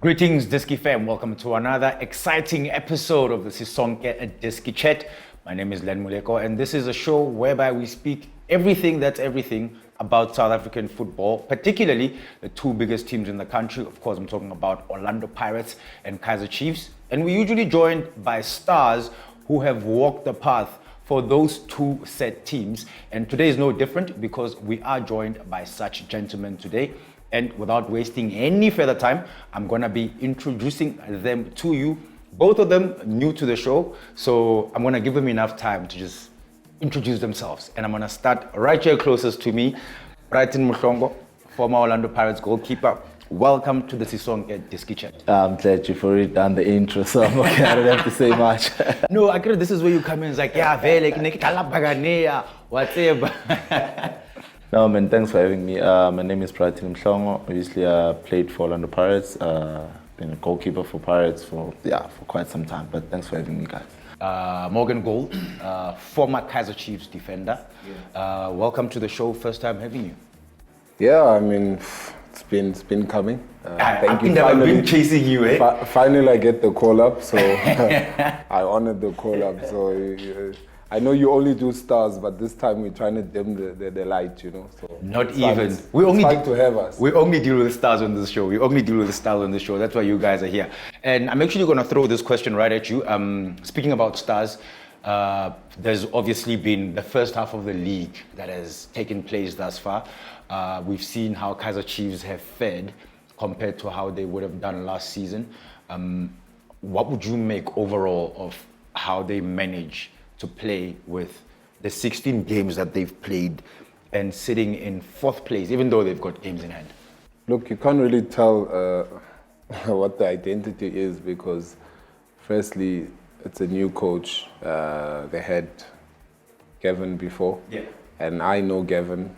Greetings, Diski fam. Welcome to another exciting episode of the Sisonke Diski Chat. My name is Len Muleko, and this is a show whereby we speak everything about South African football, particularly the two biggest teams in the country. Of course, I'm talking about Orlando Pirates and Kaizer Chiefs. And we're usually joined by stars who have walked the path for those two said teams. And today is no different because we are joined by such gentlemen today. And without wasting any further time, I'm going to be introducing them to you. Both of them new to the show, so I'm going to give them enough time to just introduce themselves. And I'm going to start right here closest to me, Brighton Mhlongo, former Orlando Pirates goalkeeper. Welcome to the Sisonke Diski Chat. I'm glad you've already done the intro, so I'm okay. I don't have to say much. No, I get this is where you come in. It's like, yeah, whatever. No, man, thanks for having me. My name is Brighton Mhlongo. Obviously, I played for Orlando Pirates. Been a goalkeeper for Pirates for quite some time. But thanks for having me, guys. Morgan Gould, former Kaizer Chiefs defender. Yeah. Welcome to the show. First time having you. Yeah, I mean, it's been coming. Thank you. I've been chasing you, eh? Finally, I get the call up, so I honored the call up. So. I know you only do stars, but this time we're trying to dim the light, you know. So not even. We only to have us. We only deal with the stars on this show. That's why you guys are here. And I'm actually going to throw this question right at you. Speaking about stars, there's obviously been the first half of the league that has taken place thus far. We've seen how Kaizer Chiefs have fared compared to how they would have done last season. What would you make overall of how they manage to play with the 16 games that they've played and sitting in fourth place, even though they've got games in hand? Look, you can't really tell what the identity is because, firstly, it's a new coach. They had Gavin before, and I know Gavin.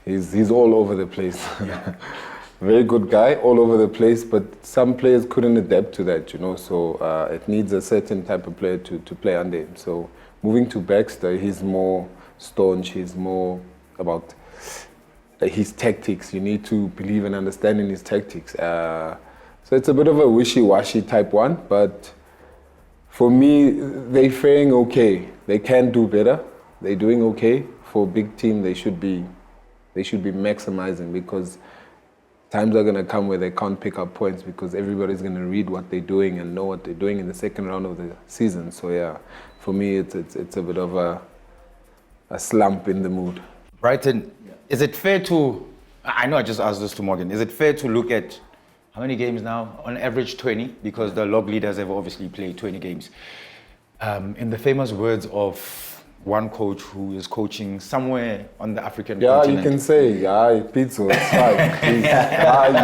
He's all over the place. Yeah. Very good guy, all over the place, but some players couldn't adapt to that, you know, so it needs a certain type of player to play under him. So moving to Baxter, he's more staunch, he's more about his tactics. You need to believe and understand in his tactics. So it's a bit of a wishy-washy type one, but for me, they're faring okay. They can do better. They're doing okay. For a big team, they should be maximizing because times are going to come where they can't pick up points because everybody's going to read what they're doing and know what they're doing in the second round of the season. So yeah, for me, it's a bit of a slump in the mood. Brighton, is it fair to, I know I just asked this to Morgan, is it fair to look at how many games now? On average 20, because the log leaders have obviously played 20 games. In the famous words of one coach who is coaching somewhere on the African continent. You can say, pizza, it's fine.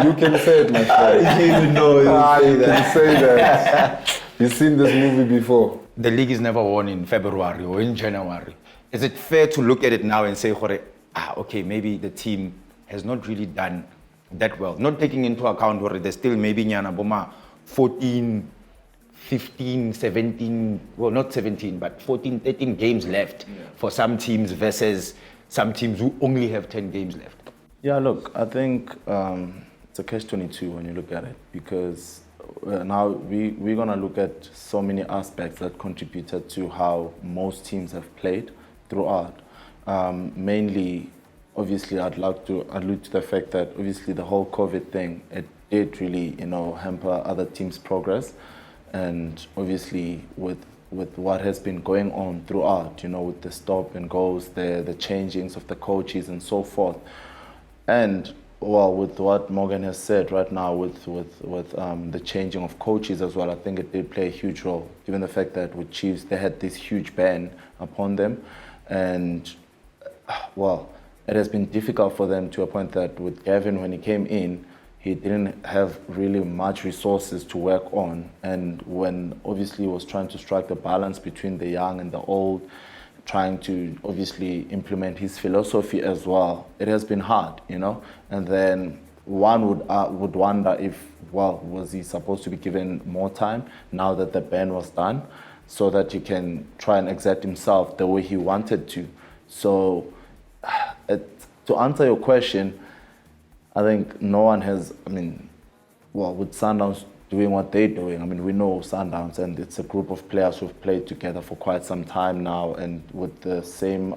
You can say it, my friend. You can say that. You've seen this movie before. The league is never won in February or in January. Is it fair to look at it now and say, okay, maybe the team has not really done that well? Not taking into account where there's still maybe Nyana Boma 14, 15, 17, well, not 17, but 14, 13 games left for some teams versus some teams who only have 10 games left. Yeah, look, I think it's a catch-22 when you look at it because now we're going to look at so many aspects that contributed to how most teams have played throughout. Mainly, obviously, I'd like to allude to the fact that obviously the whole COVID thing, it did really, hamper other teams' progress. And obviously with what has been going on throughout, with the stop and goes, the changings of the coaches and so forth. And well, with what Morgan has said right now with the changing of coaches as well, I think it did play a huge role, given the fact that with Chiefs, they had this huge ban upon them. And well, it has been difficult for them to a point that with Gavin, when he came in, he didn't have really much resources to work on. And when obviously he was trying to strike the balance between the young and the old, trying to obviously implement his philosophy as well, it has been hard, And then one would wonder if, was he supposed to be given more time now that the ban was done so that he can try and exert himself the way he wanted to? So to answer your question, I think no one has, well, with Sundowns doing what they're doing, I mean, we know Sundowns, and it's a group of players who've played together for quite some time now, and with the same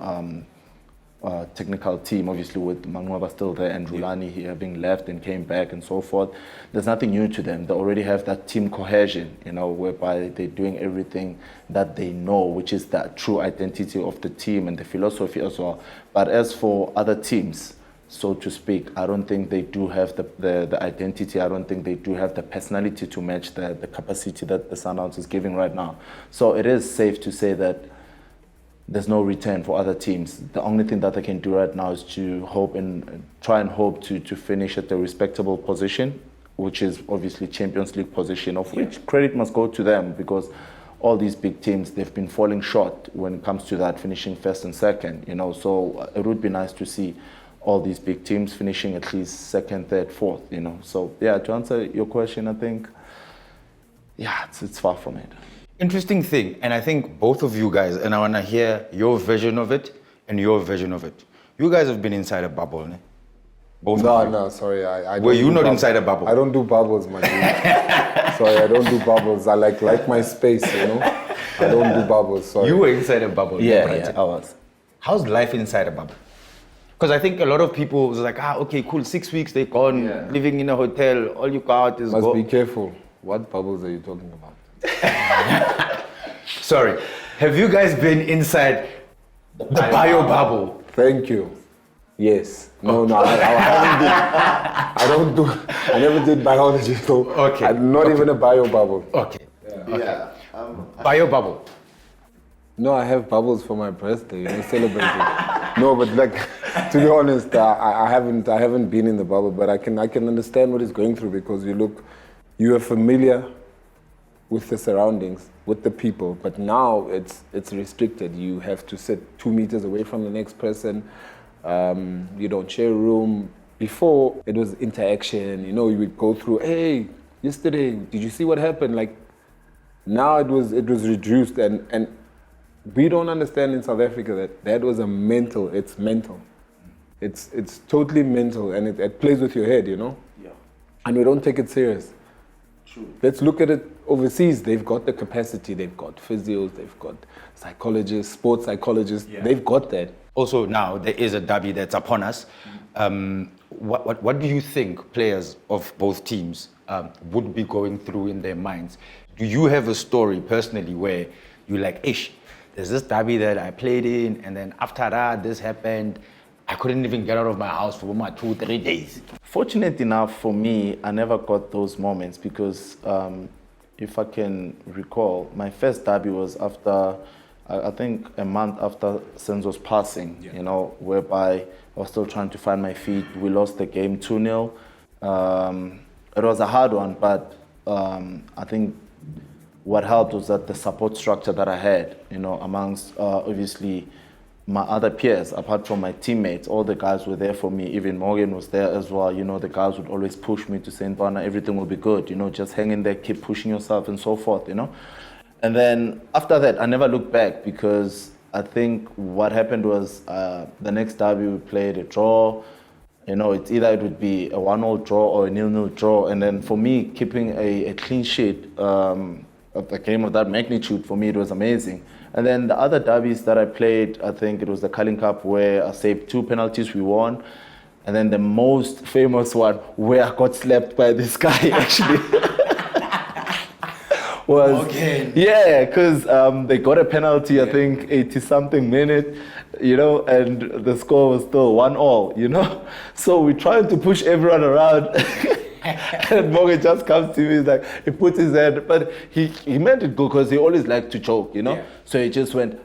technical team, obviously with Mhlongo still there and Rulani here having left and came back and so forth. There's nothing new to them. They already have that team cohesion, whereby they're doing everything that they know, which is that true identity of the team and the philosophy as well. But as for other teams, so to speak, I don't think they do have the identity. I don't think they do have the personality to match the capacity that the Sundowns is giving right now. So it is safe to say that there's no return for other teams. The only thing that they can do right now is to try and hope to finish at a respectable position, which is obviously Champions League position, of which credit must go to them, because all these big teams, they've been falling short when it comes to that, finishing first and second, So it would be nice to see all these big teams finishing at least second, third, fourth, So yeah, to answer your question, I think, it's far from it. Interesting thing, and I think both of you guys, and I want to hear your version of it and your version of it. You guys have been inside a bubble, ne? Both of you. No, sorry. I Were you not inside a bubble? I don't do bubbles, my dude. Sorry, I don't do bubbles. I like my space, I don't do bubbles, sorry. You were inside a bubble. Yeah, I was. How's life inside a bubble? Because I think a lot of people was like, okay, cool, 6 weeks they're gone, living in a hotel, all you got is Must be careful. What bubbles are you talking about? Sorry, have you guys been inside the bio bubble? Thank you. Yes. No, I haven't been. I never did biology, so Okay. I'm not even a bio bubble. Okay. Yeah. Bio bubble. No, I have bubbles for my birthday, celebrating. No, but to be honest, I haven't been in the bubble, but I can understand what he's going through, because you are familiar with the surroundings, with the people, but now it's restricted. You have to sit 2 meters away from the next person. You don't share a room. Before, it was interaction. You would go through, hey, yesterday, did you see what happened? Now it was reduced, and we don't understand in South Africa that was it's mental. It's totally mental, and it plays with your head, Yeah. And we don't take it serious. True. Let's look at it overseas. They've got the capacity. They've got physios. They've got psychologists, sports psychologists. Yeah. They've got that. Also, now there is a derby that's upon us. What do you think players of both teams would be going through in their minds? Do you have a story personally where you're like, ish, there's this derby that I played in, and then after that, this happened. I couldn't even get out of my house for 2-3 days. Fortunate enough for me, I never got those moments, because if I can recall, my first derby was after, I think a month after Senzo's passing, whereby I was still trying to find my feet. We lost the game 2-0. It was a hard one, but I think what helped was that the support structure that I had, amongst obviously my other peers, apart from my teammates, all the guys were there for me. Even Morgan was there as well. The guys would always push me to say, Ntwana, everything will be good. Just hang in there, keep pushing yourself and so forth, And then after that, I never looked back, because I think what happened was the next derby we played a draw. It's either it would be a 1-1 draw or a 0-0 draw. And then for me, keeping a clean sheet of a game of that magnitude, for me, it was amazing. And then the other derbies that I played, I think it was the Carling Cup, where I saved 2 penalties, we won. And then the most famous one, where I got slapped by this guy, actually, was... Morgan. Yeah, because they got a penalty, I think, 80-something minute, and the score was still 1-1, So we tried to push everyone around. And Morgan just comes to me, he's like, he puts his head, but he meant it good, because he always liked to choke, Yeah. So he just went,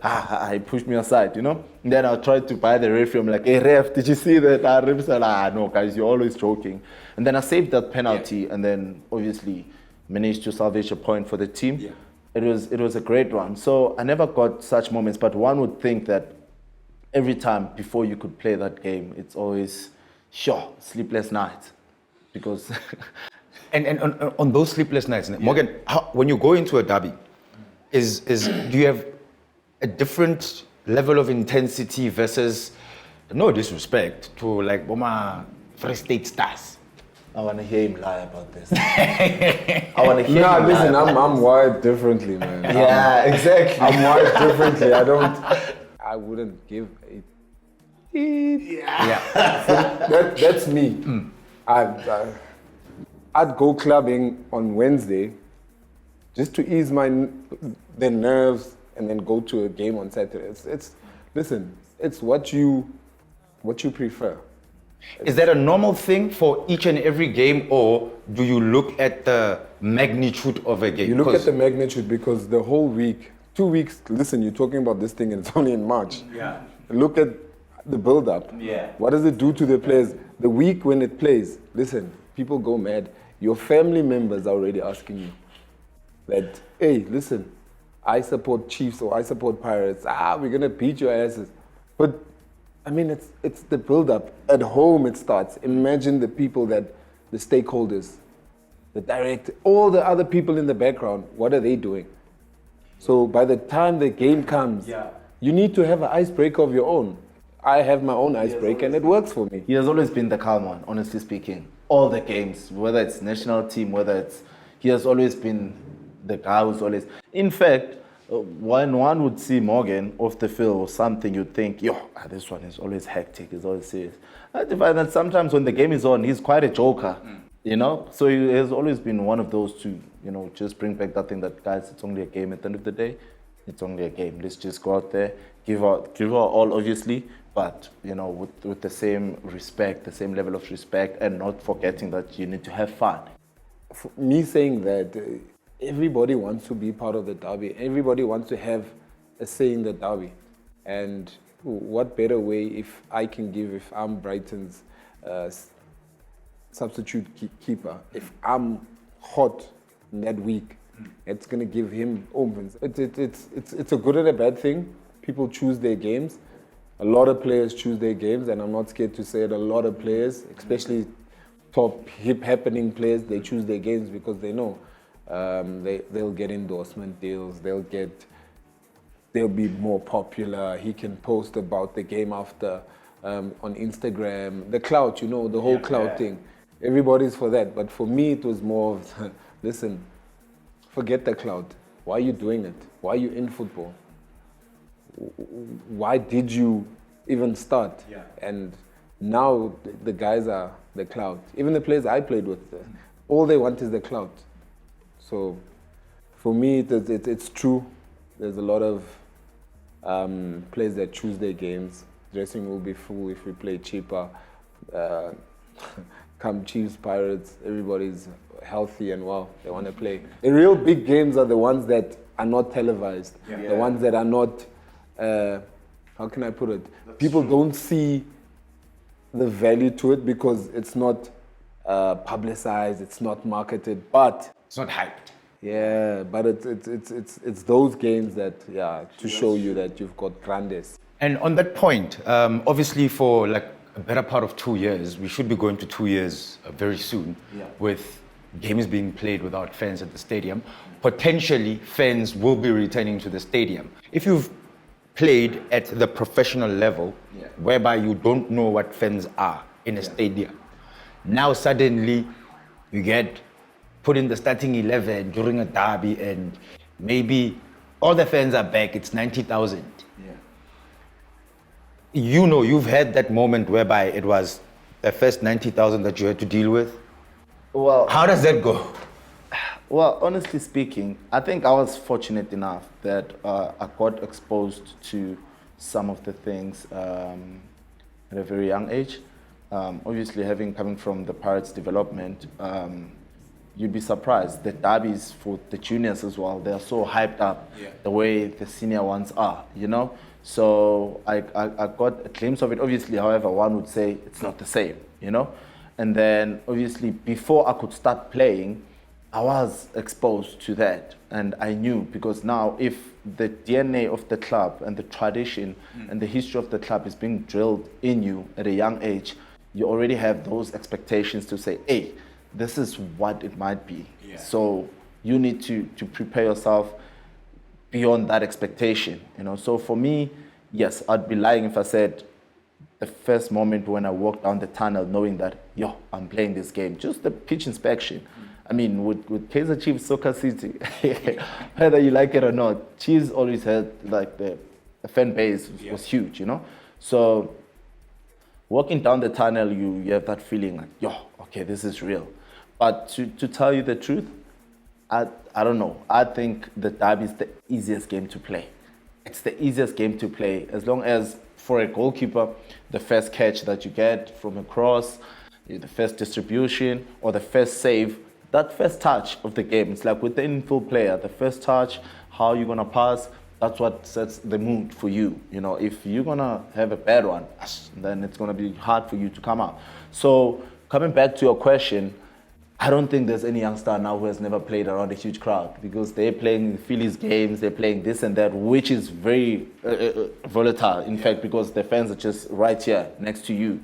he pushed me aside, And then I tried to buy the referee. I'm like, hey, ref, did you see that? Ref said, no, guys, you're always choking. And then I saved that penalty, and then obviously managed to salvage a point for the team. Yeah. It was a great one. So I never got such moments, but one would think that every time before you could play that game, it's always, sleepless nights. Because and on those sleepless nights, Morgan, when you go into a derby, do you have a different level of intensity versus, no disrespect to like Free State Stars? I want to hear him lie about this. I want to hear Nah, him lie listen, about I'm wired differently, man. Yeah, exactly. I'm wired differently. I wouldn't give a Yeah. that's me. I'd go clubbing on Wednesday just to ease the nerves and then go to a game on Saturday. Listen, it's what you prefer. Is that a normal thing for each and every game, or do you look at the magnitude of a game? You look at the magnitude because the whole week, 2 weeks, listen, you're talking about this thing and it's only in March. Yeah. Look at the build-up. Yeah. What does it do to the players? The week when it plays, listen, people go mad. Your family members are already asking you that, hey, listen, I support Chiefs or I support Pirates. We're going to beat your asses. But, I mean, it's the build-up. At home it starts. Imagine the people the stakeholders, the director, all the other people in the background, what are they doing? So by the time the game comes, you need to have an icebreaker of your own. I have my own icebreaker and it works for me. He has always been the calm one, honestly speaking. All the games, whether it's national team, he has always been the guy who's always... In fact, when one would see Morgan off the field or something, you'd think, this one is always hectic, he's always serious. I find that sometimes when the game is on, he's quite a joker, you know? So he has always been one of those to, just bring back that thing that, guys, it's only a game at the end of the day. It's only a game. Let's just go out there, give our all, obviously, but, with the same respect, the same level of respect, and not forgetting that you need to have fun. For me saying that, everybody wants to be part of the derby. Everybody wants to have a say in the derby. And what better way if I'm Brighton's substitute keeper, if I'm hot in that week, it's going to give him opens. It's a good and a bad thing. People choose their games. A lot of players choose their games, and I'm not scared to say it. A lot of players, especially top hip-happening players, they choose their games because they know they'll get endorsement deals. They'll be more popular. He can post about the game after on Instagram. The clout, the whole clout thing. Everybody's for that. But for me, it was more of, listen, forget the clout. Why are you doing it? Why are you in football? Why did you even start? Yeah. And now the guys are the clout. Even the players I played with, all they want is the clout. So for me, it's true. There's a lot of players that choose their games. Dressing will be full if we play cheaper. Come Chiefs, Pirates, everybody's healthy and well. They want to play. The real big games are the ones that are not televised. Yeah. The ones that are not, how can I put it? People don't see the value to it because it's not publicized, it's not marketed, but it's not hyped. Yeah, but it's those games that to show you that you've got grandes. And on that point, obviously for like a better part of 2 years, we should be going to 2 years very soon with games being played without fans at the stadium. Potentially, fans will be returning to the stadium. If you've played at the professional level, whereby you don't know what fans are in a stadium, now suddenly you get put in the starting 11 during a derby and maybe all the fans are back, it's 90,000. You've had that moment whereby it was the first 90,000 that you had to deal with. Well, how does that go? Well, honestly speaking, I think I was fortunate enough that I got exposed to some of the things at a very young age. Obviously, coming from the Pirates development, you'd be surprised. The derbies for the juniors as well, they're so hyped up the way the senior ones are, So I got a glimpse of it. Obviously, however, one would say it's not the same, And then, obviously, before I could start playing, I was exposed to that. And I knew, because now if the DNA of the club and the tradition and the history of the club is being drilled in you at a young age, you already have those expectations to say, hey, this is what it might be. So you need to prepare yourself beyond that expectation, So for me, yes, I'd be lying if I said the first moment when I walked down the tunnel knowing that, I'm playing this game. Just the pitch inspection. I mean, with Kaizer Chiefs, Soccer City, whether you like it or not, Chiefs always had, like, the fan base was huge, So walking down the tunnel, you have that feeling like, okay, this is real. But to tell you the truth, I don't know. I think the derby is the easiest game to play. It's the easiest game to play as long as, for a goalkeeper, the first catch that you get from a cross, the first distribution, or the first save, that first touch of the game, it's like with the infield player, the first touch, how you're going to pass, that's what sets the mood for you. If you're going to have a bad one, then it's going to be hard for you to come out. So coming back to your question, I don't think there's any youngster now who has never played around a huge crowd, because they're playing Phillies games, they're playing this and that, which is very volatile, in fact, because the fans are just right here next to you,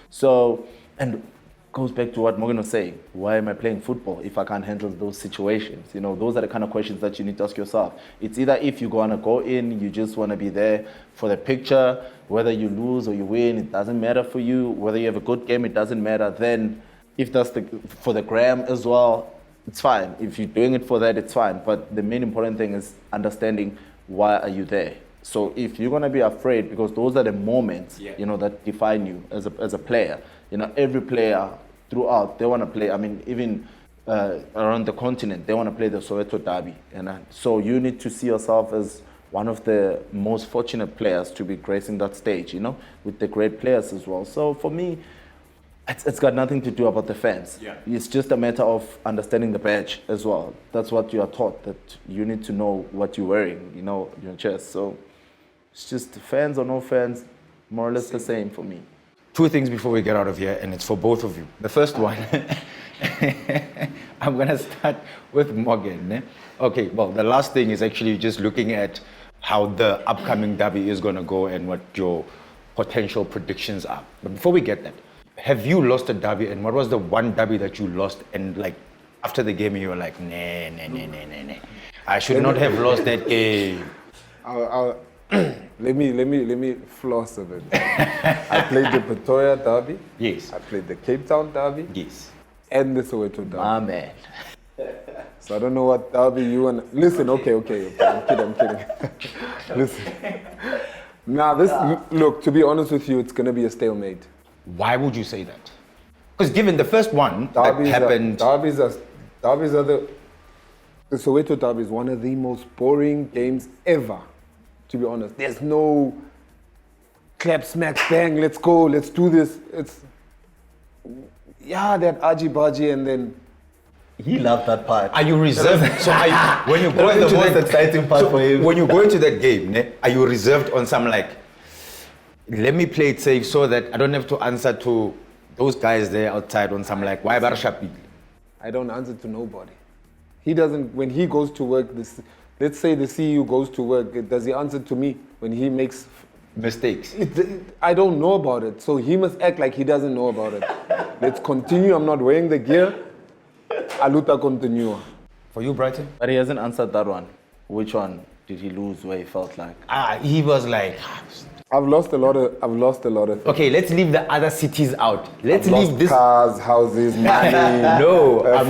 So, and goes back to what Morgan was saying. Why am I playing football if I can't handle those situations? Those are the kind of questions that you need to ask yourself. It's either if you want to go in, you just want to be there for the picture, whether you lose or you win, it doesn't matter for you. Whether you have a good game, it doesn't matter. Then if that's for the gram as well, it's fine. If you're doing it for that, it's fine. But the main important thing is understanding why are you there. So if you're going to be afraid, because those are the moments, that define you as a player. Every player throughout, they want to play. I mean, even around the continent, they want to play the Soweto Derby. So you need to see yourself as one of the most fortunate players to be gracing that stage, with the great players as well. So for me, it's got nothing to do about the fans. It's just a matter of understanding the badge as well. That's what you are taught, that you need to know what you're wearing, your chest. So it's just fans or no fans, more or less the same for me. Two things before we get out of here, and it's for both of you. The first one, I'm going to start with Morgan. Okay, well, the last thing is actually just looking at how the upcoming derby is going to go and what your potential predictions are. But before we get that, have you lost a derby, and what was the one derby that you lost, and like after the game you were like, nah, I should not have lost that game? Let me floss a bit. I played the Pretoria Derby. Yes. I played the Cape Town Derby. Yes. And the Soweto Derby. My man. So I don't know what derby you want. Listen, okay. I'm kidding. Listen. Now look, to be honest with you, it's gonna be a stalemate. Why would you say that? Because given the first one that happened... Derbies are the Soweto Derby is one of the most boring games ever, to be honest. There's no clap, smack, bang, let's go, let's do this. It's, that argy-bargy and then... He loved that part. Are you reserved? So when you go into that exciting part for him. When you go into that game, are you reserved on some let me play it safe so that I don't have to answer to those guys there outside on some why Barshapi? I don't answer to nobody. He doesn't, when he goes to work, let's say the CEO goes to work, does he answer to me when he makes mistakes? I don't know about it, so he must act like he doesn't know about it. Let's continue, I'm not wearing the gear. Aluta continua. For you, Brighton? But he hasn't answered that one. Which one did he lose where he felt like? He was like... I've lost a lot of things. Okay, let's leave the other cities out. Let's leave this... cars, houses, money. No, I'm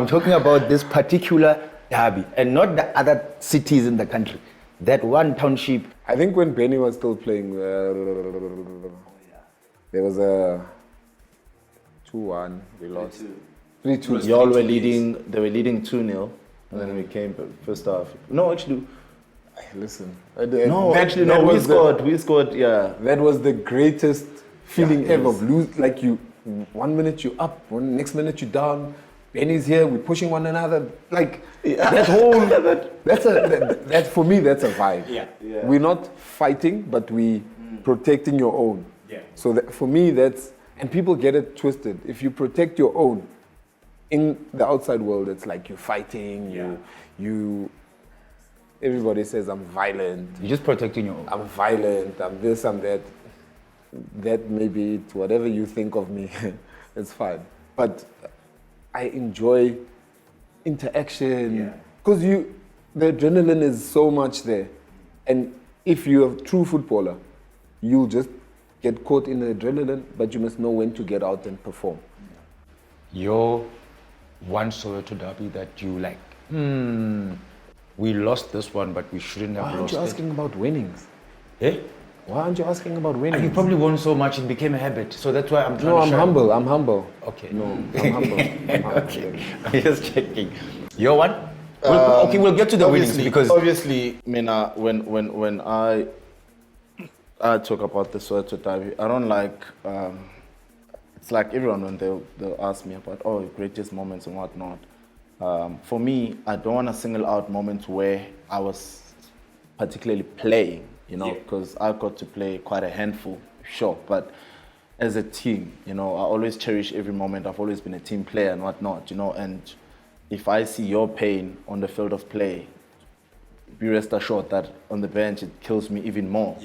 talking about this particular derby and not the other cities in the country. That one township. I think when Benny was still playing, there was a 2-1, we lost. 3-2. Y'all were leading, they were leading 2-0, and then we came first half. No, actually... Listen. We scored, yeah. That was the greatest feeling ever. Lose, like you, 1 minute you up, next minute you down. Benny's here, we're pushing one another. That whole, that's for me, that's a vibe. Yeah. We're not fighting, but we protecting your own. Yeah. So for me, and people get it twisted. If you protect your own, in the outside world, it's like you're fighting, everybody says I'm violent. You're just protecting your own. I'm violent, I'm this, I'm that. That may be it, whatever you think of me, it's fine. But I enjoy interaction. Because the adrenaline is so much there. And if you're a true footballer, you'll just get caught in the adrenaline, but you must know when to get out and perform. Your one Soweto Derby that you like, we lost this one, but we shouldn't have Why aren't lost you it. asking about winnings? Eh? Why aren't you asking about winnings? You probably won so much it became a habit, so that's why I'm trying No, to I'm share. humble. I'm humble. Okay. No, I'm humble. I'm humble. Okay, I'm just checking. Your one? We'll get to the winnings because obviously, I mean, when I talk about the Soweto Derby, I don't like. It's like everyone when they'll ask me about greatest moments and whatnot. For me, I don't want to single out moments where I was particularly playing, because I got to play quite a handful, sure, but as a team, I always cherish every moment. I've always been a team player and whatnot, and if I see your pain on the field of play, be rest assured that on the bench it kills me even more,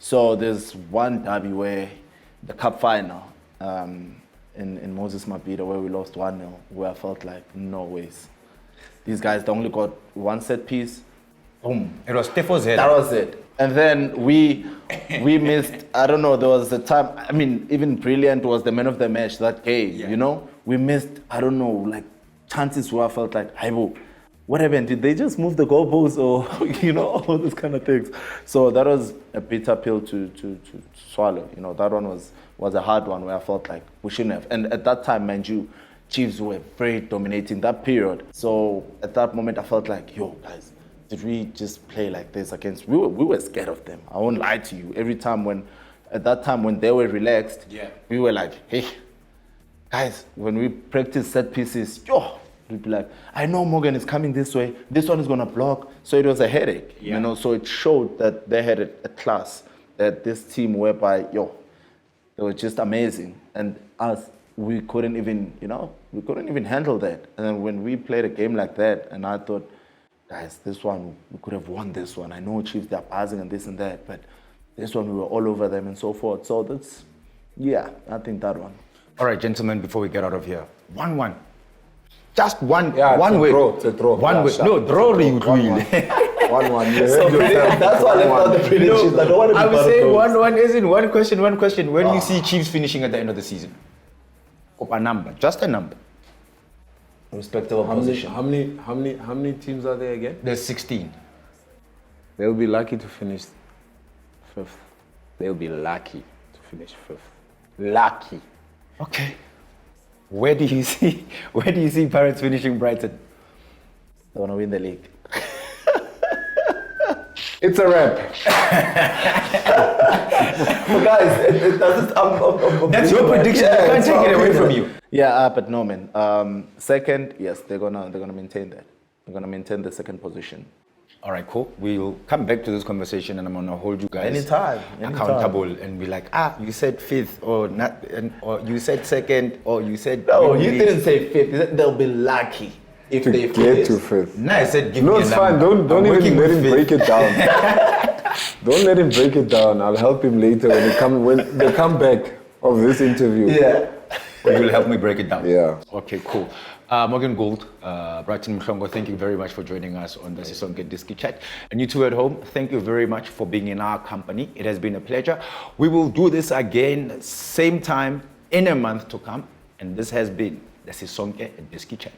So there's one derby where the cup final in Moses Mabhida where we lost 1-0, where I felt like, no ways. These guys, they only got one set piece, boom. it was Stefo's head. That was it. And then we missed, I don't know, there was the time, I mean, even Brilliant was the man of the match that game, We missed, I don't know, like chances where I felt like, Haibo, what happened? Did they just move the goalposts or, all those kind of things? So that was a bitter pill to swallow. That one was a hard one where I felt like we shouldn't have. And at that time, mind you, Chiefs were very dominating that period. So at that moment, I felt like, guys, did we just play like this against? We were scared of them. I won't lie to you. At that time when they were relaxed, we were like, hey, guys, when we practice set pieces, we'd be like, I know Morgan is coming this way. This one is gonna block. So it was a headache, So it showed that they had a class, that this team whereby, they were just amazing. And us, we couldn't even handle that. And then when we played a game like that, and I thought, guys, this one, we could have won this one. I know Chiefs, they're passing and this and that, but this one, we were all over them and so forth. So that's, I think that one. All right, gentlemen, before we get out of here, 1-1. Just one way. It's a draw. One way. No, draw. 1-1. So that's why I left out the predictions. I don't want to be I would part say of those. 1-1 isn't one question. Where do you see Chiefs finishing at the end of the season? Of a number, just a number. Respectable position. How many teams are there again? There's 16. They'll be lucky to finish 5th. They'll be lucky to finish 5th. Lucky. Okay. Where do you see Pirates finishing Brighton? They want to win the league. It's a wrap. But guys, it doesn't. That's your prediction. I can't take it away from you. Yeah, but no, man. Second, yes, they're gonna maintain that. They're gonna maintain the second position. All right, cool. We'll come back to this conversation, and I'm gonna hold you guys Anytime. accountable, and be like, you said 5th, or not, or you said 2nd, or you said. No, you didn't say 5th. You said they'll be lucky if To they get finish. to 5th. No, I said give No, me it's a fine. number. Don't I'm even working let with him fifth. break it down. Don't let him break it down. I'll help him later when they come back of this interview. Yeah. Or you'll help me break it down. Yeah. Okay, cool. Morgan Gould, Brighton Mhlongo, thank you very much for joining us on the Sisonke Diski chat. And you two at home, thank you very much for being in our company. It has been a pleasure. We will do this again, same time, in a month to come. And this has been the Sisonke Diski chat.